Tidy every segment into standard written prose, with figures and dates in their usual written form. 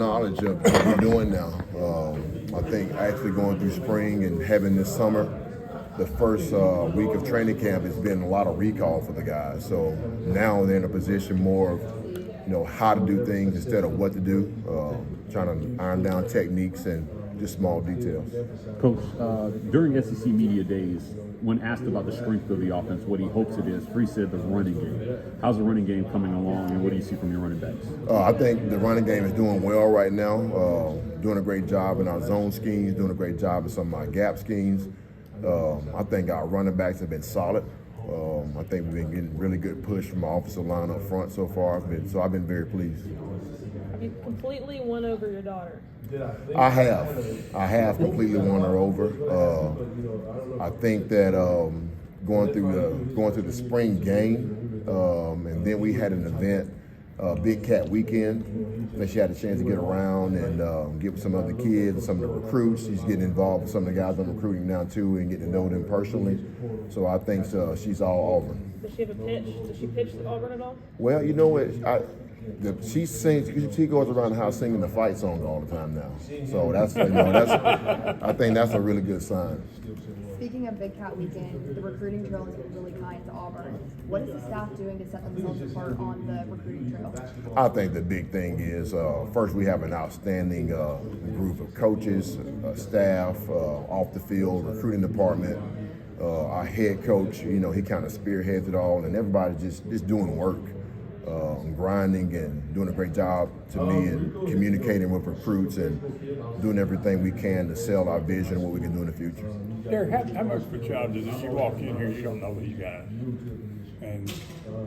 knowledge of what we're doing now. I think actually going through spring and having this summer, the first week of training camp has been a lot of recall for the guys. So now they're in a position more of, how to do things instead of what to do, trying to iron down techniques and just small details. Coach, during SEC Media Days, when asked about the strength of the offense, what he hopes it is, Free said the running game. How's the running game coming along, and what do you see from your running backs? I think the running game is doing well right now, doing a great job in our zone schemes, doing a great job in some of our gap schemes. I think our running backs have been solid. I think we've been getting really good push from our offensive line up front so far. So I've been very pleased. Have you completely won over your daughter? I have completely won her over. I think that going through the spring game, and then we had an event, Big Cat Weekend, that she had a chance to get around and get with some other kids, some of the recruits. She's getting involved with some of the guys I'm recruiting now too, and getting to know them personally. So I think she's all Auburn. Does she have a pitch? Does she pitch to Auburn at all? Well, you know what? She sings. She goes around the house singing the fight song all the time now. So that's I think that's a really good sign. Speaking of Big Cat Weekend, the recruiting trail has been really kind to Auburn. What is the staff doing to set themselves apart on the recruiting trail? I think the big thing is, first, we have an outstanding group of coaches, staff, off the field, recruiting department. Our head coach, he kind of spearheads it all, and everybody just doing work, grinding and doing a great job to me and communicating with recruits and doing everything we can to sell our vision and what we can do in the future. Derrick, how much of a challenge is it? You walk in here, you don't know these guys, and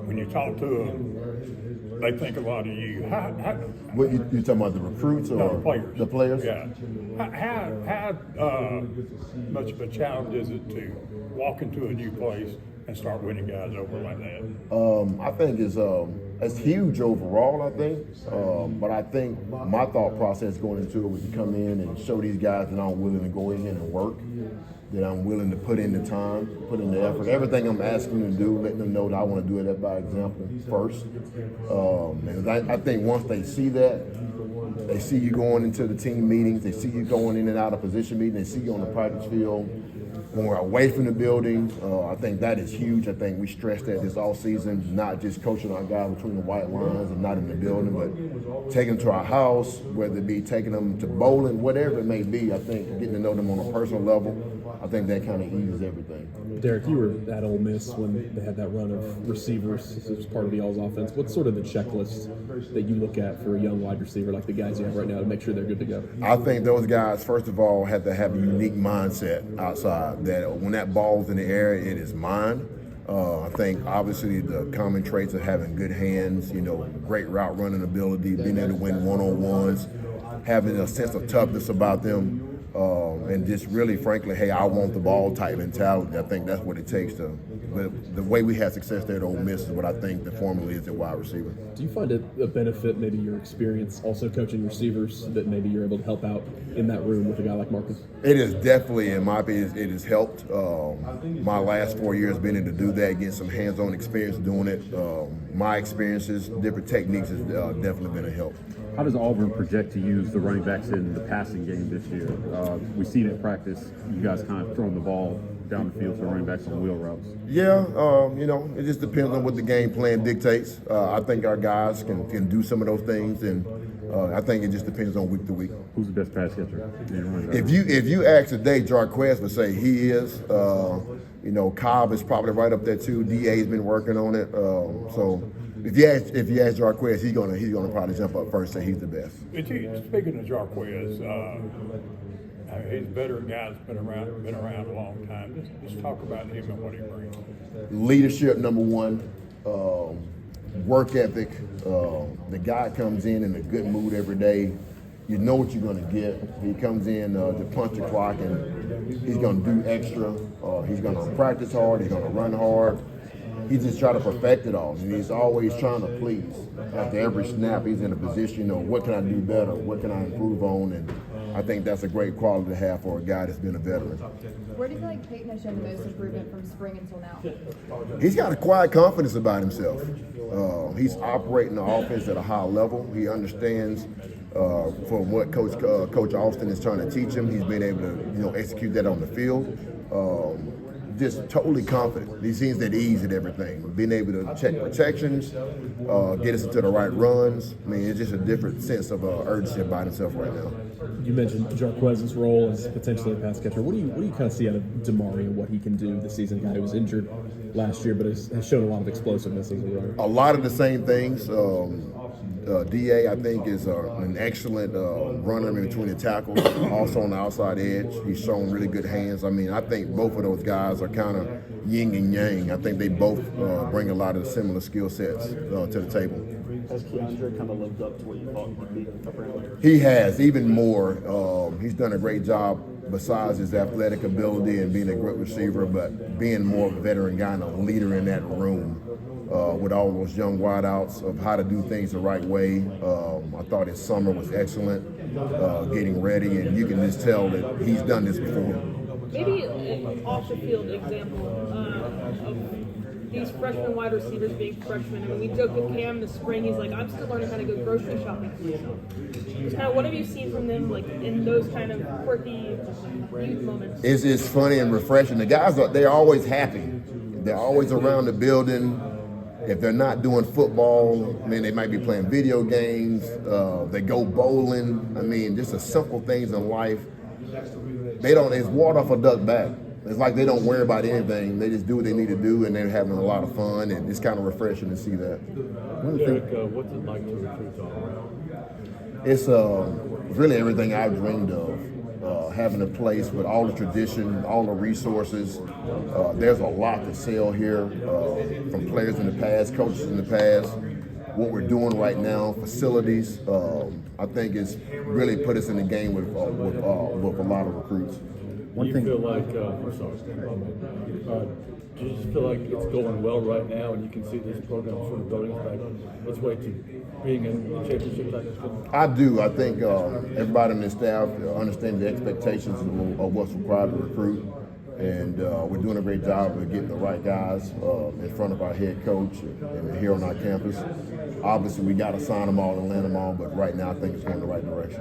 when you talk to them, they think a lot of you. What you talking about, the recruits or no, the players? The players? Yeah. How much of a challenge is it to walk into a new place and start winning guys over like that? I think it's huge overall, I think. But I think my thought process going into it was to come in and show these guys that I'm willing to go in and work, that I'm willing to put in the time, put in the effort. Everything I'm asking them to do, letting them know that I want to do it by example first. And I think once they see that, they see you going into the team meetings, they see you going in and out of position meetings, they see you on the practice field. When we're away from the building, I think that is huge. I think we stressed that this all season, not just coaching our guys between the white lines and not in the building, but taking them to our house, whether it be taking them to bowling, whatever it may be. I think getting to know them on a personal level, I think that kind of eases everything. Derrick, you were at Ole Miss when they had that run of receivers as part of the All's offense. What's sort of the checklist that you look at for a young wide receiver like the guys you have right now to make sure they're good to go? I think those guys, first of all, have to have a unique mindset outside. That when that ball's in the air, it is mine. I think obviously the common traits of having good hands, great route running ability, being able to win one-on-ones, having a sense of toughness about them, and just really, frankly, hey, I want the ball type mentality. I think that's what it takes to. The way we had success there at Ole Miss is what I think the formula is at wide receiver. Do you find it a benefit, maybe your experience also coaching receivers, that maybe you're able to help out in that room with a guy like Marcus? It is definitely, in my opinion, it has helped. My last 4 years being able to do that, getting some hands-on experience doing it. My experiences, different techniques has definitely been a help. How does Auburn project to use the running backs in the passing game this year? We've seen at practice, you guys kind of throwing the ball down the field to running backs on wheel routes. Yeah, it just depends on what the game plan dictates. I think our guys can do some of those things, and I think it just depends on week to week. Who's the best pass catcher? If you ask today, Jarquez would say he is. Cobb is probably right up there too. DA's been working on it. So if you ask Jarquez, he's gonna probably jump up first and say he's the best. Speaking of Jarquez, he's a veteran guy that's been around a long time. Just talk about him and what he brings. Leadership, number one. Work ethic. The guy comes in a good mood every day. You know what you're going to get. He comes in to punch the clock, and he's going to do extra. He's going to practice hard. He's going to run hard. He just try to perfect it all, and he's always trying to please. After every snap, he's in a position, what can I do better? What can I improve on? And I think that's a great quality to have for a guy that's been a veteran. Where do you feel like Peyton has shown the most improvement from spring until now? He's got a quiet confidence about himself. He's operating the offense at a high level. He understands from what Coach Austin is trying to teach him. He's been able to execute that on the field. Just totally confident. He seems at ease at everything. Being able to check protections, get us into the right runs. I mean, it's just a different sense of urgency about himself right now. You mentioned Jarquez's role as potentially a pass catcher. What do you kind of see out of Damari and what he can do this season? A guy who was injured last year, but has shown a lot of explosiveness as a runner. A lot of the same things. DA, I think, is an excellent runner in between the tackles, also on the outside edge. He's shown really good hands. I mean, I think both of those guys are kind of yin and yang. I think they both bring a lot of similar skill sets to the table. Has Keandre kind of lived up to what you thought he could be apparently? He has, even more. He's done a great job besides his athletic ability and being a great receiver, but being more of a veteran guy and a leader in that room. With all those young wideouts of how to do things the right way. I thought his summer was excellent, getting ready, and you can just tell that he's done this before. Maybe an off-the-field example of these freshman wide receivers being freshmen. I mean, we joked with Cam this spring. He's like, I'm still learning how to go grocery shopping for myself. Just kind of, what have you seen from them, like in those kind of quirky youth moments? It's funny and refreshing. The guys they're always happy. They're always around the building. If they're not doing football, I mean, they might be playing video games. They go bowling. I mean, just the simple things in life. It's water off a duck back. It's like they don't worry about anything. They just do what they need to do, and they're having a lot of fun, and it's kind of refreshing to see that. Derrick, what's it like to recruit Auburn? It's really everything I've dreamed of. Having a place with all the tradition, all the resources. There's a lot to sell here from players in the past, coaches in the past. What we're doing right now, facilities. I think it's really put us in the game with a lot of recruits. Do you feel like, do you just feel like it's going well right now, and you can see this program sort of building its way to being in championship type? I do. I think everybody in the staff understands the expectations of what's required to recruit, and we're doing a great job of getting the right guys in front of our head coach and here on our campus. Obviously, we got to sign them all and land them all, but right now I think it's going the right direction.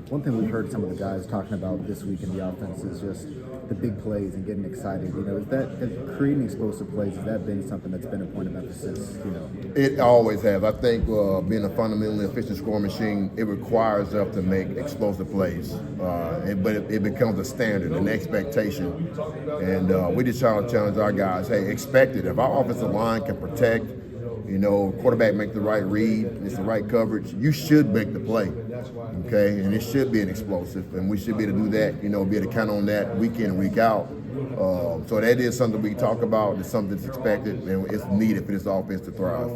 One thing we've heard some of the guys talking about this week in the offense is just the big plays and getting excited. Is creating explosive plays, has that been something that's been a point of emphasis? It always has. I think being a fundamentally efficient scoring machine, it requires us to make explosive plays. But it becomes a standard, an expectation. And we just try to challenge our guys, hey, expect it. If our offensive line can protect, quarterback make the right read, it's the right coverage, you should make the play, okay? And it should be an explosive, and we should be able to do that, be able to count on that week in and week out. So that is something we talk about, it's something that's expected, and it's needed for this offense to thrive.